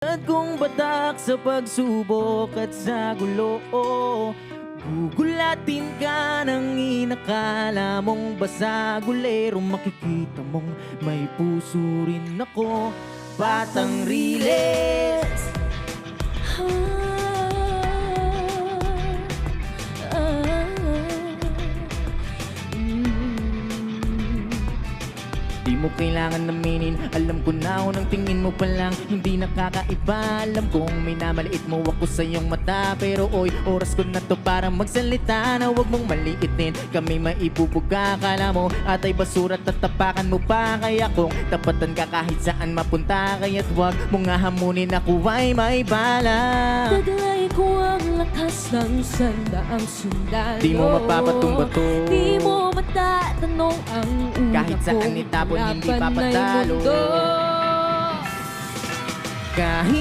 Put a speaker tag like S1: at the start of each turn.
S1: At kung batak sa pagsubok at sa gulo, gugulatin ka ng inakala mong basagulero. Makikita mong may puso rin ako, batang riles. Di mo kailangan naminin, alam ko na unang tingin mo pa lang hindi nakakaiba. Alam kong minamaliit mo ako sa iyong mata, pero oy, oras ko na to para magsalita na huwag mong maliitin. Kami maibubuga, akala mo at ay basura, tatapakan mo pa. Kaya kung tapatan ka kahit saan mapunta, kaya't huwag mong nga hamunin, ako ay may bala.
S2: Dadalay ko ang lakas ng sandaang sundalo.
S1: Di mo mapapatumba to,
S2: di mo matatanong ang una
S1: kahit saan itapon hindi papatalo.
S2: mundo.
S1: Kahit